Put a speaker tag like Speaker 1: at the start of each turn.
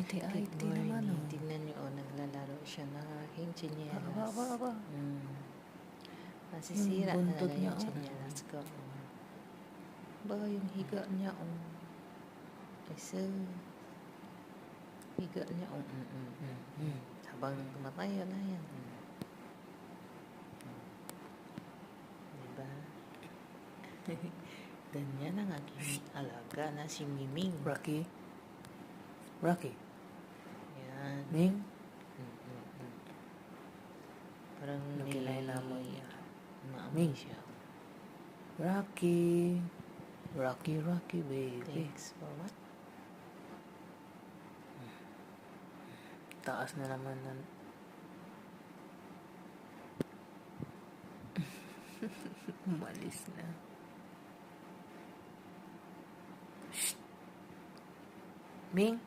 Speaker 1: IT
Speaker 2: Good
Speaker 1: naman,
Speaker 2: morning.
Speaker 1: oh.
Speaker 2: Tingnan niyo, naglalaro siya ng aking tsinelas.
Speaker 1: Aba.
Speaker 2: Masisira
Speaker 1: Yung buntot
Speaker 2: talaga
Speaker 1: niya,
Speaker 2: yung
Speaker 1: oh.
Speaker 2: tsinelas ko. Ba, yung higa niya, Kasi, higa niya, Habang kumatayo na yan. Diba? Ganyan ang aking alaga na si Miming.
Speaker 1: Rocky.
Speaker 2: Yan.
Speaker 1: Ming.
Speaker 2: Parang
Speaker 1: Nakilala mo niya.
Speaker 2: maamoy
Speaker 1: Ming.
Speaker 2: siya.
Speaker 1: Rocky, baby.
Speaker 2: Thanks for what?
Speaker 1: Taas na naman ng... Umalis na. Shh. Ming.